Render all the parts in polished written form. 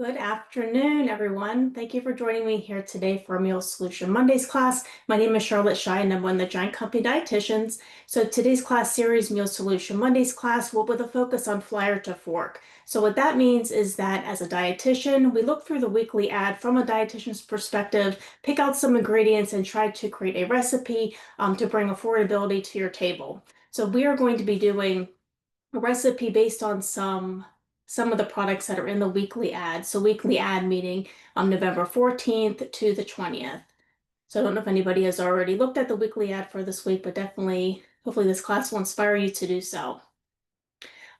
Good afternoon, everyone. Thank you for joining me here today for Meal Solution Mondays class. My name is Charlotte Shine, and I'm one of the Giant Company Dietitians. So today's class series, Meal Solution Mondays class, will with a focus on flyer to fork. So what that means is that as a dietitian, we look through the weekly ad from a dietitian's perspective, pick out some ingredients, and try to create a recipe to bring affordability to your table. So we are going to be doing a recipe based on some of the products that are in the weekly ad. So weekly ad meeting November 14th to the 20th. So I don't know if anybody has already looked at the weekly ad for this week, but definitely, hopefully this class will inspire you to do so.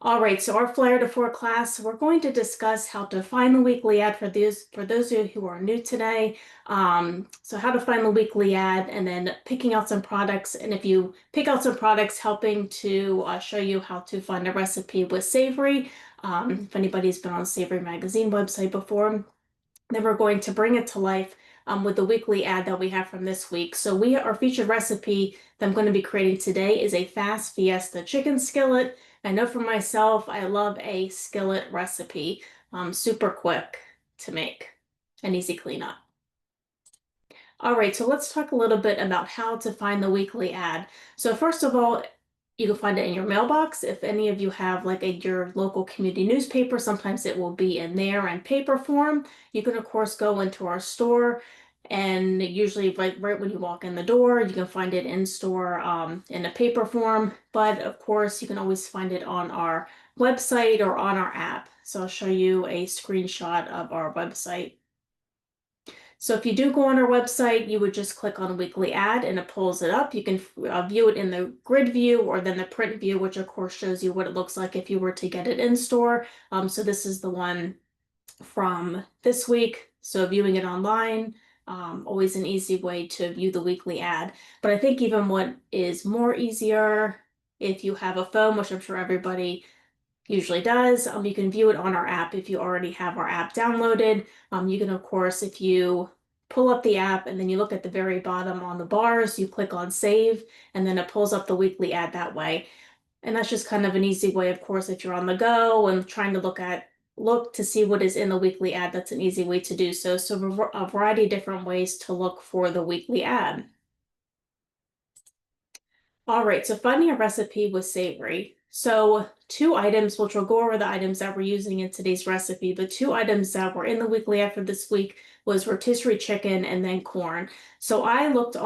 All right, so our Flyer to Four class, we're going to discuss how to find the weekly ad for those of you who are new today. So how to find the weekly ad and then picking out some products. And if you pick out some products, helping to show you how to find a recipe with Savory. If anybody's been on Savory Magazine website before, then we're going to bring it to life with the weekly ad that we have from this week. So our featured recipe that I'm going to be creating today is a fast Fiesta chicken skillet. I know for myself, I love a skillet recipe. Super quick to make and easy cleanup. All right, so let's talk a little bit about how to find the weekly ad. So first of all, you can find it in your mailbox. If any of you have like your local community newspaper, sometimes it will be in there in paper form. You can of course go into our store, and usually right when you walk in the door, you can find it in store in a paper form. But of course, you can always find it on our website or on our app. So I'll show you a screenshot of our website. So if you do go on our website, you would just click on weekly ad and it pulls it up. You can view it in the grid view or then the print view, which of course shows you what it looks like if you were to get it in store. So this is the one from this week. So viewing it online, always an easy way to view the weekly ad. But I think even what is more easier, if you have a phone, which I'm sure everybody usually does. You can view it on our app if you already have our app downloaded. You can, of course, if you pull up the app and then you look at the very bottom on the bars, you click on save, and then it pulls up the weekly ad that way. And that's just kind of an easy way, of course, if you're on the go and trying to look to see what is in the weekly ad, that's an easy way to do so. So a variety of different ways to look for the weekly ad. All right, so finding a recipe with Savory. So two items, which we'll go over the items that we're using in today's recipe, but two items that were in the weekly ad for this week was rotisserie chicken and then corn. So I went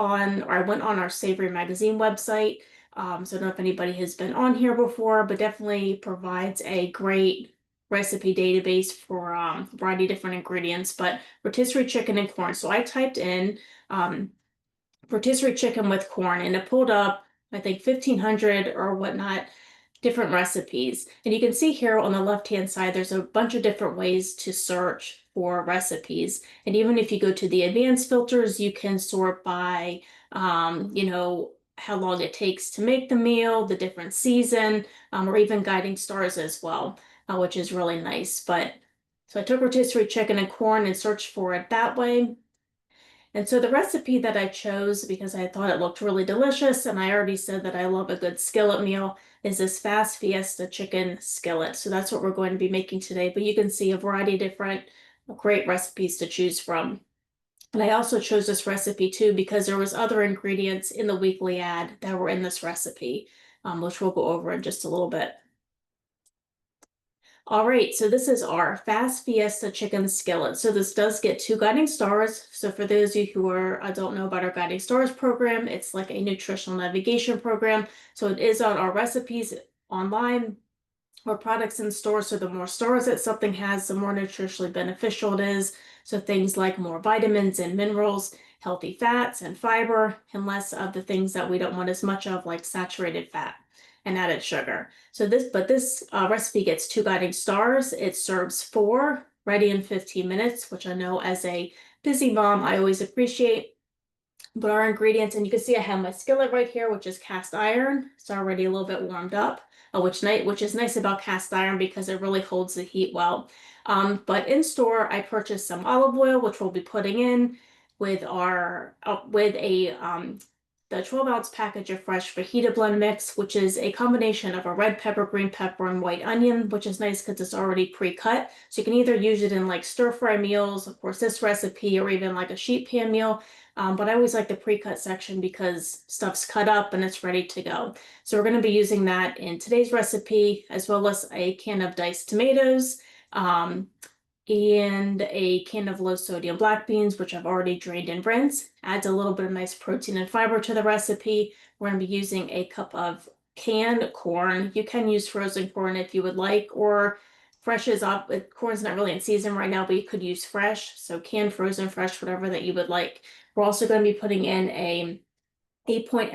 on our Savory Magazine website. So I don't know if anybody has been on here before, but definitely provides a great recipe database for a variety of different ingredients, but rotisserie chicken and corn. So I typed in rotisserie chicken with corn and it pulled up, I think 1,500 or whatnot, different recipes. And you can see here on the left-hand side, there's a bunch of different ways to search for recipes. And even if you go to the advanced filters, you can sort by, how long it takes to make the meal, the different season, or even guiding stars as well, which is really nice. So I took rotisserie chicken and corn and searched for it that way. And so the recipe that I chose, because I thought it looked really delicious, and I already said that I love a good skillet meal, is this fast Fiesta chicken skillet. So that's what we're going to be making today. But you can see a variety of different great recipes to choose from. And I also chose this recipe too because there was other ingredients in the weekly ad that were in this recipe, which we'll go over in just a little bit. All right, so this is our Fast Fiesta Chicken Skillet. So this does get 2 guiding stars. So for those of you who don't know about our guiding stars program, it's like a nutritional navigation program. So it is on our recipes online or products in stores. So the more stars that something has, the more nutritionally beneficial it is. So things like more vitamins and minerals, healthy fats and fiber, and less of the things that we don't want as much of, like saturated fat and added sugar. So this recipe gets 2 guiding stars. It serves 4, ready in 15 minutes, which I know as a busy mom, I always appreciate. But our ingredients, and you can see I have my skillet right here, which is cast iron. It's already a little bit warmed up, which is nice about cast iron because it really holds the heat well. But in store, I purchased some olive oil, which we'll be putting in with a the 12-ounce package of fresh fajita blend mix, which is a combination of a red pepper, green pepper, and white onion, which is nice because it's already pre-cut. So you can either use it in like stir-fry meals, of course, this recipe, or even like a sheet pan meal. But I always like the pre-cut section because stuff's cut up and it's ready to go. So we're going to be using that in today's recipe, as well as a can of diced tomatoes. And a can of low sodium black beans, which I've already drained and rinsed. Adds a little bit of nice protein and fiber to the recipe. We're going to be using a cup of canned corn. You can use frozen corn if you would like, or fresh is up. Corn's not really in season right now, but you could use fresh. So canned, frozen, fresh, whatever that you would like. We're also going to be putting in a 8.8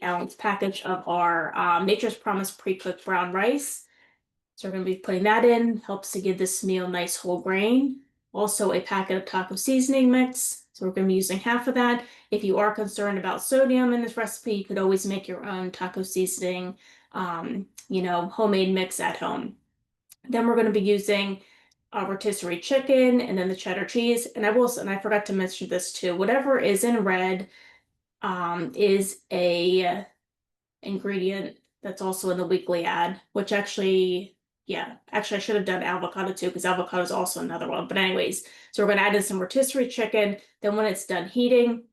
ounce package of our Nature's Promise pre-cooked brown rice. So we're going to be putting that in, helps to give this meal nice whole grain. Also a packet of taco seasoning mix. So we're going to be using half of that. If you are concerned about sodium in this recipe, you could always make your own taco seasoning, homemade mix at home. Then we're going to be using rotisserie chicken and then the cheddar cheese. And I forgot to mention this too, whatever is in red is a ingredient that's also in the weekly ad, which actually I should have done avocado too, because avocado is also another one. But anyways, so we're going to add in some rotisserie chicken. Then when it's done heating,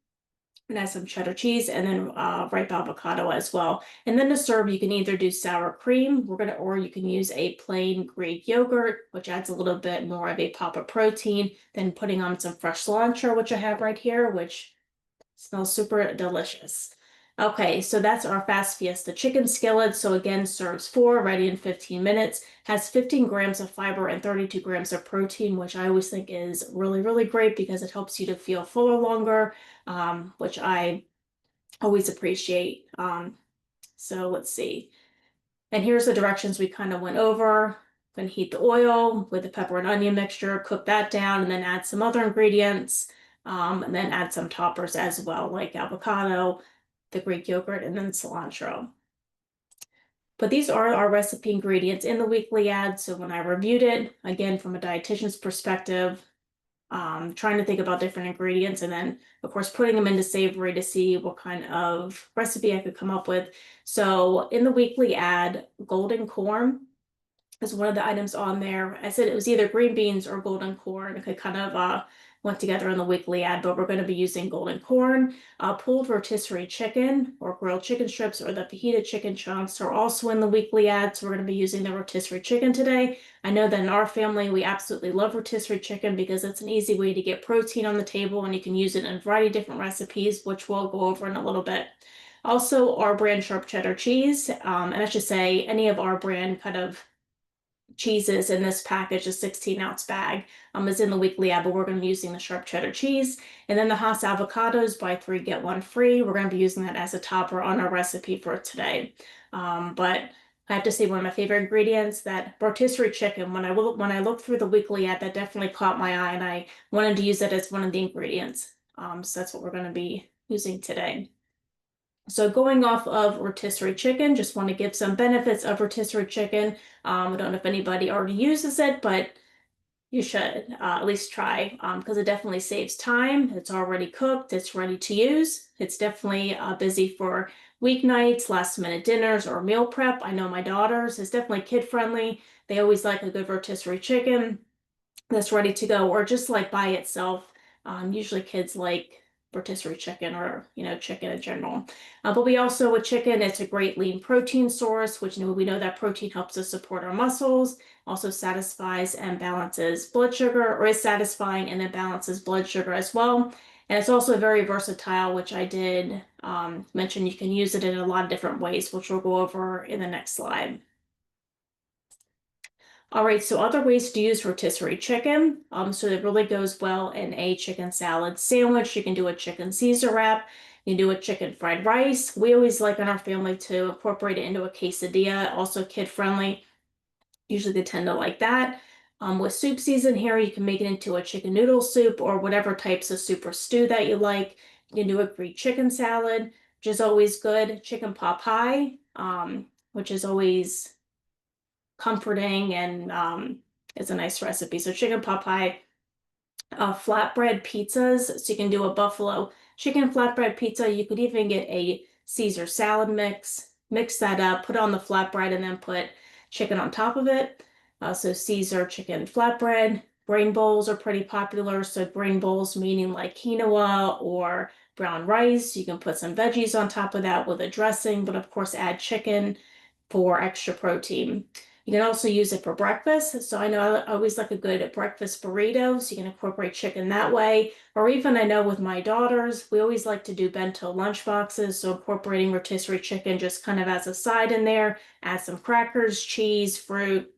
and add some cheddar cheese and then ripe avocado as well. And then to serve, you can either do sour cream, or you can use a plain Greek yogurt, which adds a little bit more of a pop of protein. Then putting on some fresh cilantro, which I have right here, which smells super delicious. Okay, so that's our fast Fiesta chicken skillet. So again, serves 4, ready in 15 minutes, has 15 grams of fiber and 32 grams of protein, which I always think is really, really great because it helps you to feel fuller longer, which I always appreciate. So let's see. And here's the directions we kind of went over. Going to heat the oil with the pepper and onion mixture, cook that down, and then add some other ingredients, and then add some toppers as well, like avocado, the Greek yogurt, and then cilantro. But these are our recipe ingredients in the weekly ad. So when I reviewed it, again, from a dietitian's perspective, trying to think about different ingredients and then, of course, putting them into Savory to see what kind of recipe I could come up with. So in the weekly ad, golden corn is one of the items on there. I said it was either green beans or golden corn. It kind of went together in the weekly ad, but we're going to be using golden corn. Pulled rotisserie chicken or grilled chicken strips or the fajita chicken chunks are also in the weekly ad. So we're going to be using the rotisserie chicken today. I know that in our family, we absolutely love rotisserie chicken because it's an easy way to get protein on the table and you can use it in a variety of different recipes, which we'll go over in a little bit. Also, our brand sharp cheddar cheese, and I should say any of our brand kind of cheeses in this package, a 16-ounce bag, is in the weekly ad, but we're going to be using the sharp cheddar cheese. And then the Haas avocados, buy 3, get 1 free. We're going to be using that as a topper on our recipe for today. But I have to say one of my favorite ingredients, that rotisserie chicken, when I looked through the weekly ad, that definitely caught my eye and I wanted to use it as one of the ingredients. So that's what we're going to be using today. So going off of rotisserie chicken, just want to give some benefits of rotisserie chicken. I don't know if anybody already uses it, but you should at least try because it definitely saves time. It's already cooked. It's ready to use. It's definitely busy for weeknights, last minute dinners, or meal prep. I know my daughters is definitely kid friendly. They always like a good rotisserie chicken that's ready to go, or just like by itself. Usually kids like rotisserie chicken or chicken in general. But we also with chicken, it's a great lean protein source, which we know that protein helps us support our muscles, also satisfies and balances blood sugar, or is satisfying and then balances blood sugar as well. And it's also very versatile, which I did mention you can use it in a lot of different ways, which we'll go over in the next slide. All right, so other ways to use rotisserie chicken. So it really goes well in a chicken salad sandwich. You can do a chicken Caesar wrap. You can do a chicken fried rice. We always like in our family to incorporate it into a quesadilla, also kid friendly. Usually they tend to like that. With soup season here, you can make it into a chicken noodle soup or whatever types of soup or stew that you like. You can do a Greek chicken salad, which is always good. Chicken pot pie, which is always comforting and it's a nice recipe. So chicken pot pie flatbread pizzas. So you can do a buffalo chicken flatbread pizza. You could even get a Caesar salad mix that up, put on the flatbread, and then put chicken on top of it. So Caesar chicken flatbread. Grain bowls are pretty popular. So grain bowls meaning like quinoa or brown rice. You can put some veggies on top of that with a dressing, but of course add chicken for extra protein. You can also use it for breakfast. So I know I always like a good breakfast burrito, so you can incorporate chicken that way. Or even I know with my daughters, we always like to do bento lunch boxes. So incorporating rotisserie chicken just kind of as a side in there, add some crackers, cheese, fruit,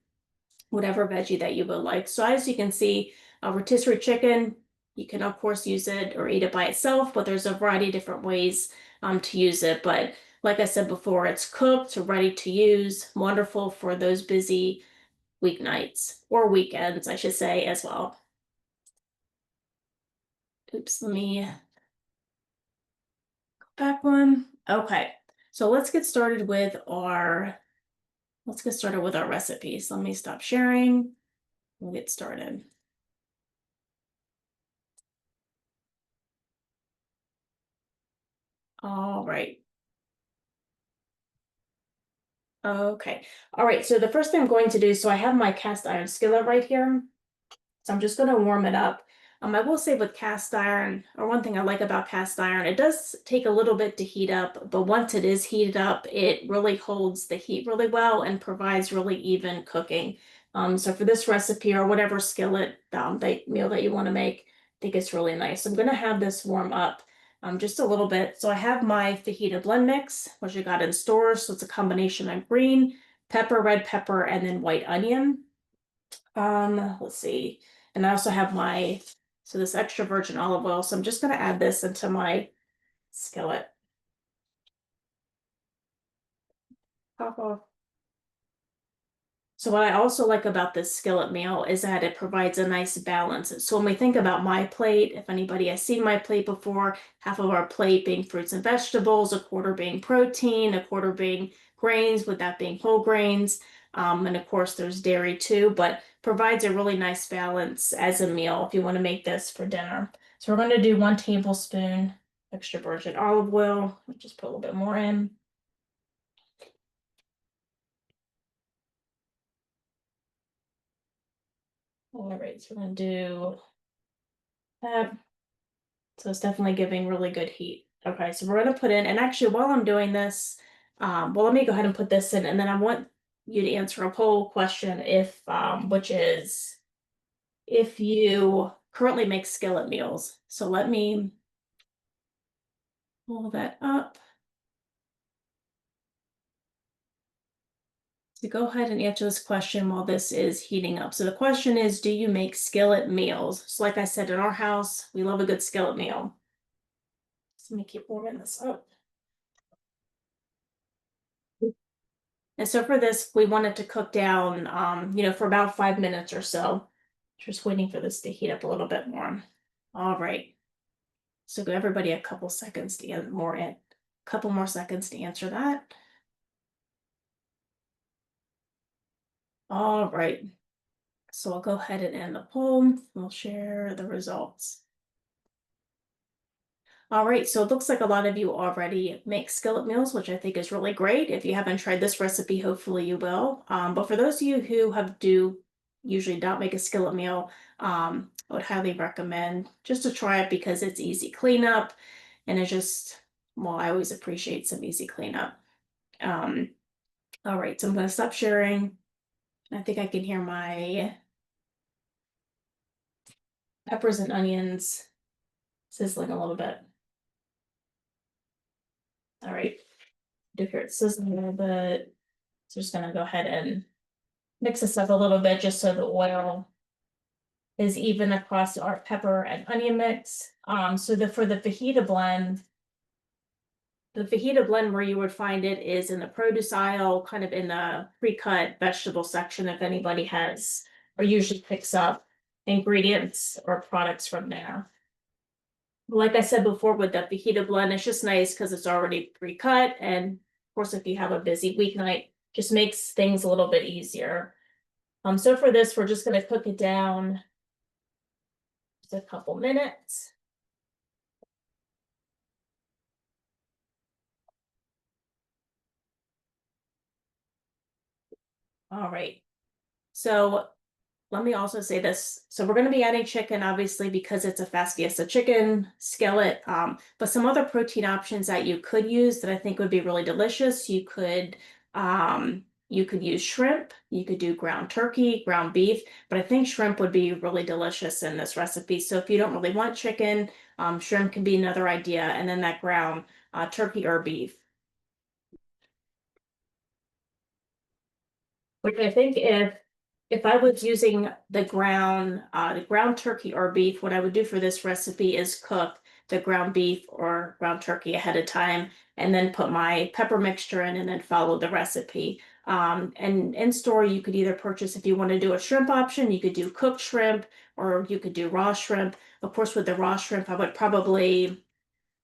whatever veggie that you would like. So as you can see, rotisserie chicken, you can of course use it or eat it by itself, but there's a variety of different ways to use it. But like I said before, it's cooked, ready to use, wonderful for those busy weeknights or weekends, I should say, as well. Oops, let me go back one. Okay, so let's get started with our recipes. Let me stop sharing. We'll get started. All right. Okay. All right. So the first thing I'm going to do, so I have my cast iron skillet right here. So I'm just going to warm it up. I will say with cast iron, or one thing I like about cast iron, it does take a little bit to heat up, but once it is heated up, it really holds the heat really well and provides really even cooking. So for this recipe or whatever skillet meal that you want to make, I think it's really nice. I'm going to have this warm up just a little bit. So I have my fajita blend mix, which I got in stores. So it's a combination of green pepper, red pepper, and then white onion. Let's see. And I also have this extra virgin olive oil. So I'm just going to add this into my skillet. Pop off. So what I also like about this skillet meal is that it provides a nice balance. So when we think about my plate, if anybody has seen my plate before, half of our plate being fruits and vegetables, a quarter being protein, a quarter being grains, with that being whole grains. And of course there's dairy too, but provides a really nice balance as a meal if you want to make this for dinner. So we're going to do 1 tablespoon extra virgin olive oil. I'll just put a little bit more in. All right, so we're going to do that. So it's definitely giving really good heat. Okay, so we're going to put in, and actually while I'm doing this, well, let me go ahead and put this in, and then I want you to answer a poll question which is if you currently make skillet meals. So let me pull that up. So go ahead and answer this question while this is heating up. So the question is, do you make skillet meals? So like I said, in our house, we love a good skillet meal. So let me keep warming this up. And so for this, we want it to cook down, for about 5 minutes or so. Just waiting for this to heat up a little bit more. All right. So give everybody a couple seconds to get more in, couple more seconds to answer that. All right. So I'll go ahead and end the poll. We'll share the results. All right, so it looks like a lot of you already make skillet meals, which I think is really great. If you haven't tried this recipe, hopefully you will. But for those of you who usually don't make a skillet meal, I would highly recommend just to try it because it's easy cleanup and I always appreciate some easy cleanup. All right, so I'm going to stop sharing. I think I can hear my peppers and onions sizzling a little bit. All right, do hear it sizzling a little bit. So just gonna go ahead and mix this up a little bit just so the oil is even across our pepper and onion mix. So for the fajita blend, where you would find it is in the produce aisle, kind of in the pre-cut vegetable section, if anybody has or usually picks up ingredients or products from there. Like I said before, with the fajita blend, it's just nice because it's already pre-cut, and of course, if you have a busy weeknight, just makes things a little bit easier. So for this, we're just going to cook it down Just a couple minutes. All right. So let me also say this. So we're going to be adding chicken, obviously, because it's a fast Fiesta chicken skillet. But some other protein options that you could use that I think would be really delicious. You could use shrimp. You could do ground turkey, ground beef. But I think shrimp would be really delicious in this recipe. So if you don't really want chicken, shrimp can be another idea. And then that ground turkey or beef. Which I think if I was using the ground turkey or beef, what I would do for this recipe is cook the ground beef or ground turkey ahead of time, and then put my pepper mixture in, and then follow the recipe. And in store, you could either purchase if you want to do a shrimp option, you could do cooked shrimp, or you could do raw shrimp. Of course, with the raw shrimp, I would probably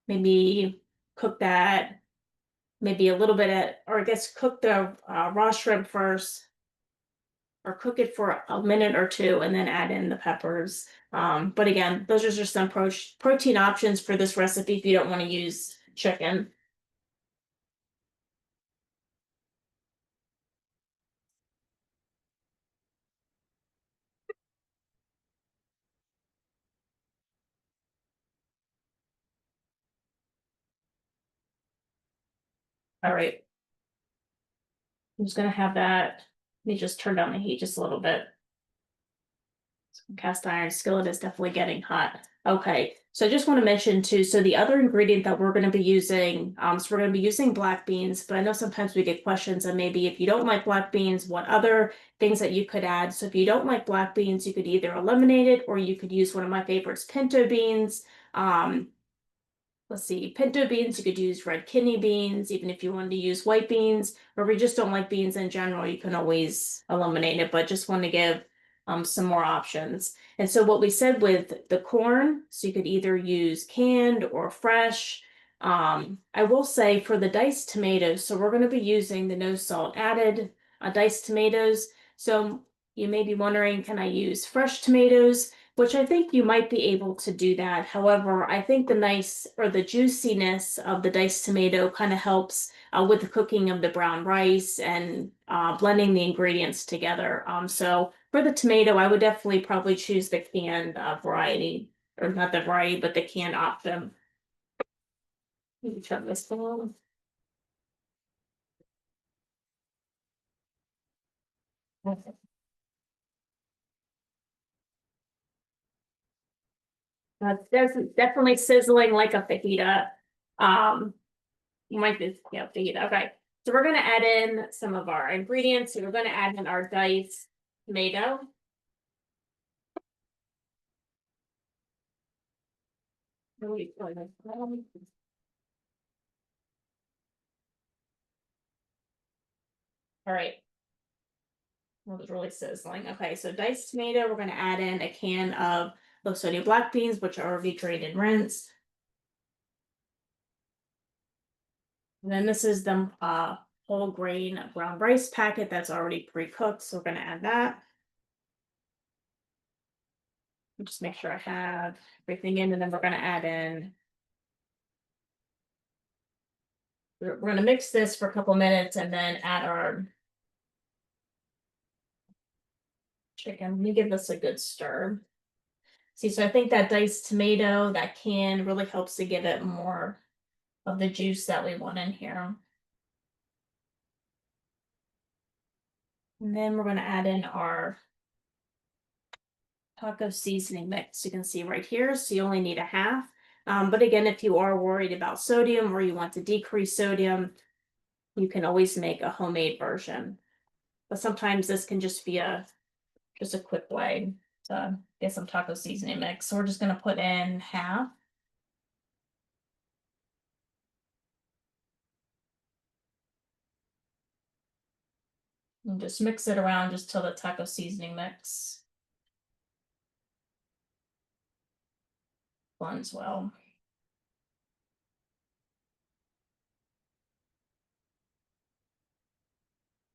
maybe cook that maybe a little bit or I guess cook the raw shrimp first or cook it for a minute or two and then add in the peppers. But again, those are just some protein options for this recipe if you don't want to use chicken. All right, I'm just gonna have that. Let me just turn down the heat just a little bit. Cast iron skillet is definitely getting hot. Okay, so I just want to mention too, so the other ingredient that we're going to be using, so we're going to be using black beans, but I know sometimes we get questions and maybe if you don't like black beans, what other things that you could add. So if you don't like black beans, you could either eliminate it or you could use one of my favorites, pinto beans. Let's see, pinto beans, you could use red kidney beans, even if you wanted to use white beans, or if you just don't like beans in general, you can always eliminate it, but just want to give some more options. And so what we said with the corn, so you could either use canned or fresh. I will say for the diced tomatoes, so we're going to be using the no salt added diced tomatoes. So you may be wondering, can I use fresh tomatoes? Which I think you might be able to do that. However, I think the juiciness of the diced tomato kind of helps with the cooking of the brown rice and blending the ingredients together. So for the tomato, I would definitely probably choose the canned variety, or not the variety, but the canned option. Let me turn this down. That's definitely sizzling like a fajita. Um, You might be, yeah, fajita. Okay. So we're gonna add in some of our ingredients. So we're gonna add in our diced tomato. All right. Well, it's really sizzling. Okay, so diced tomato, we're gonna add in a can of low sodium black beans, which are already drained and rinsed. And then this is the whole grain brown rice packet that's already pre-cooked. So we're gonna add that. Just make sure I have everything in, and then we're gonna add in. We're gonna mix this for a couple minutes and then add our chicken. Let me give this a good stir. See, so I think that diced tomato, that can really helps to give it more of the juice that we want in here. And then we're gonna add in our taco seasoning mix. You can see right here, so you only need a half. But again, if you are worried about sodium or you want to decrease sodium, you can always make a homemade version. But sometimes this can just be just a quick way to get some taco seasoning mix. So we're just gonna put in half. And just mix it around just till the taco seasoning mix blends well.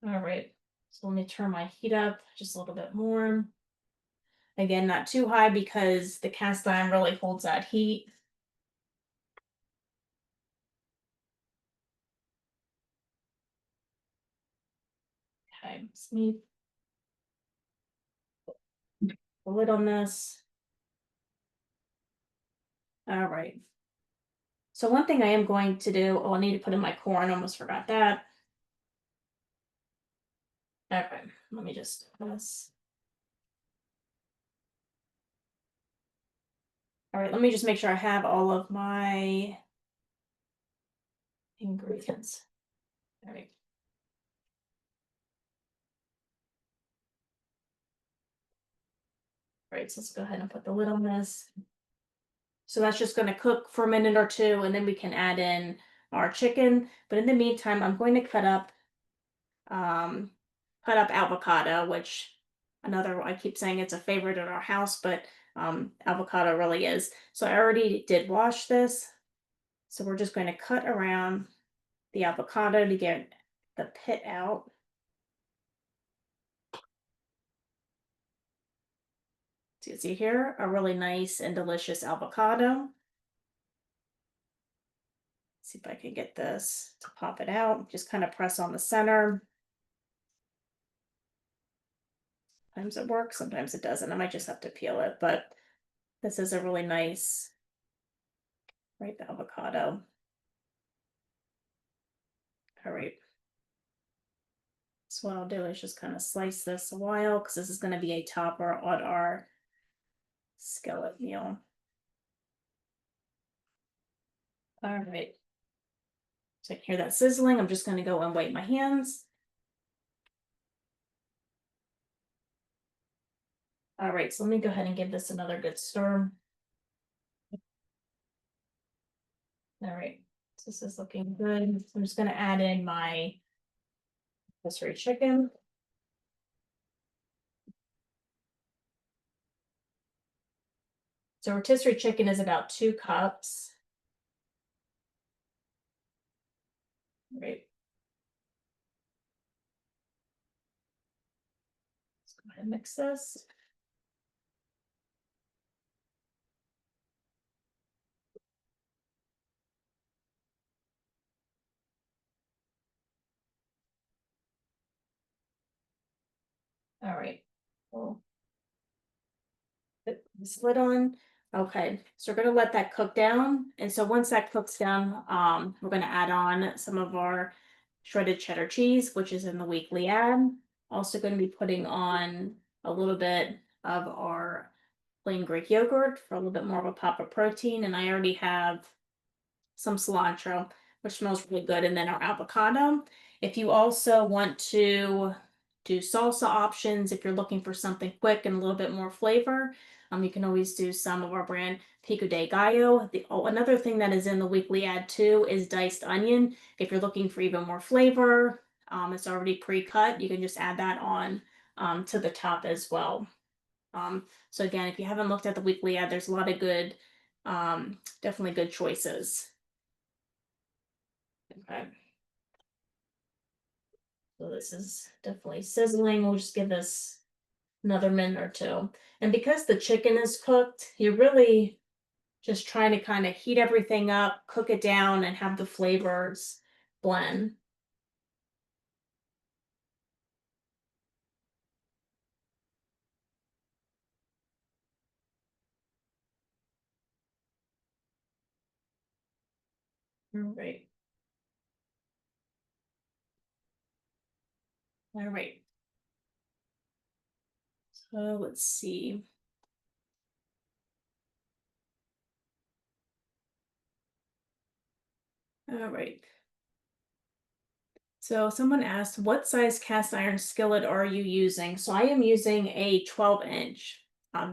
All right, so let me turn my heat up just a little bit more. Again, not too high because the cast iron really holds that heat. Okay, let me put the lid on this. All right. So one thing I am going to do, oh, I need to put in my corn, almost forgot that. Okay, let me just do this. All right, let me just make sure I have all of my ingredients. All right. All right, so let's go ahead and put the lid on this. So that's just going to cook for a minute or two, and then we can add in our chicken. But in the meantime, I'm going to um, cut up avocado, which another, I keep saying it's a favorite in our house, but avocado really is. So I already did wash this. So we're just going to cut around the avocado to get the pit out. So you see here, a really nice and delicious avocado. See if I can get this to pop it out. Just kind of press on the center. Sometimes it works, sometimes it doesn't. I might just have to peel it, but this is a really nice, right, the avocado. All right. So what I'll do is just kind of slice this a while because this is going to be a topper on our skillet meal. All right. So I can hear that sizzling. I'm just going to go and wipe my hands. All right, so let me go ahead and give this another good stir. All right, so this is looking good. So I'm just going to add in my rotisserie chicken. So rotisserie chicken is about 2 cups. All right. Let's go ahead and mix this. All right. Well, put this lid on. Okay, so we're gonna let that cook down. And so once that cooks down, we're gonna add on some of our shredded cheddar cheese, which is in the weekly ad. Also gonna be putting on a little bit of our plain Greek yogurt for a little bit more of a pop of protein. And I already have some cilantro, which smells really good, and then our avocado. If you also want to do salsa options, if you're looking for something quick and a little bit more flavor, you can always do some of our brand Pico de Gallo. Another thing that is in the weekly ad too is diced onion. If you're looking for even more flavor, it's already pre-cut. You can just add that on to the top as well. So again, if you haven't looked at the weekly ad, there's a lot of good, definitely good choices. Okay. So this is definitely sizzling. We'll just give this another minute or two. And because the chicken is cooked, you're really just trying to kind of heat everything up, cook it down, and have the flavors blend. All right. All right. So let's see. All right. So someone asked, what size cast iron skillet are you using? So I am using a 12-inch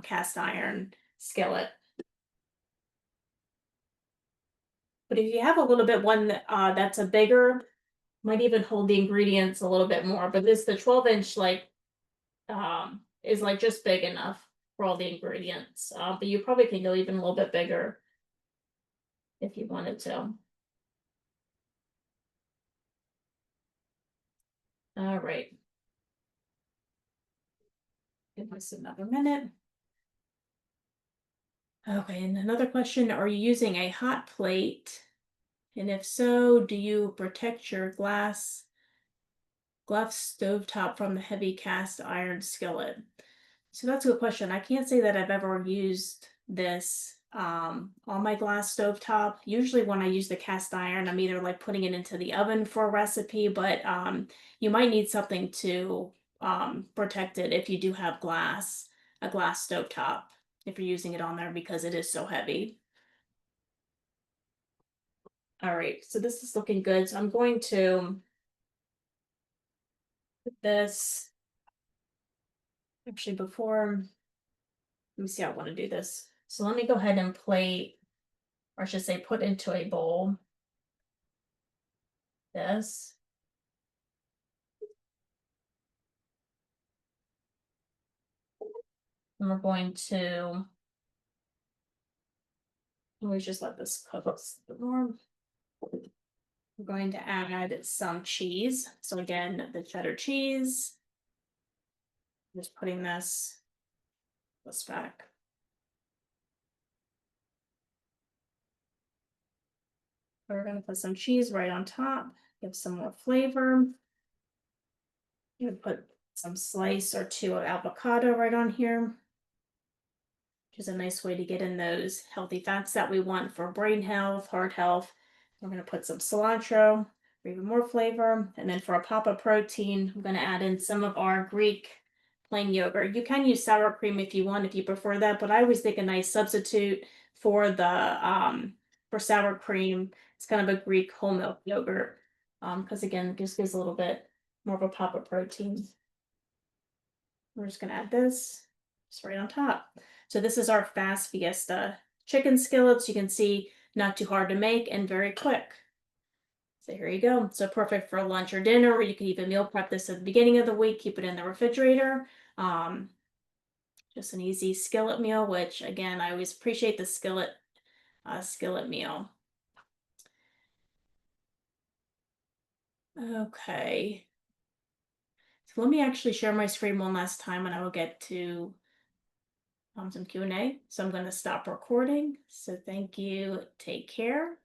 cast iron skillet. But if you have a little bit one that's a bigger, might even hold the ingredients a little bit more. But the 12-inch like is like just big enough for all the ingredients. But you probably can go even a little bit bigger if you wanted to. All right. Give this another minute. Okay, and another question, are you using a hot plate? And if so, do you protect your glass stovetop from the heavy cast iron skillet? So that's a good question. I can't say that I've ever used this on my glass stovetop. Usually when I use the cast iron, I'm either like putting it into the oven for a recipe, but you might need something to protect it if you do have a glass stovetop, if you're using it on there because it is so heavy. All right, so this is looking good. So I'm going to put this, actually before, let me see how I want to do this. So let me go ahead and plate, or I should say put into a bowl this. And we're going to, let me just let this cook a bit more. We're going to add some cheese. So again, the cheddar cheese. Just putting this back. We're going to put some cheese right on top, give some more flavor. You would put some slice or two of avocado right on here, which is a nice way to get in those healthy fats that we want for brain health, heart health. We're going to put some cilantro for even more flavor. And then for a pop of protein, I'm going to add in some of our Greek plain yogurt. You can use sour cream if you want, if you prefer that, but I always think a nice substitute for the for sour cream, it's kind of a Greek whole milk yogurt. Because again, it just gives a little bit more of a pop of protein. We're just gonna add this just right on top. So this is our fast Fiesta chicken skillets. You can see not too hard to make and very quick. So here you go. So perfect for lunch or dinner, or you can even meal prep this at the beginning of the week, keep it in the refrigerator. Just an easy skillet meal, which again, I always appreciate the skillet meal. Okay. So let me actually share my screen one last time and I will get to some Q&A. So I'm going to stop recording. So thank you. Take care.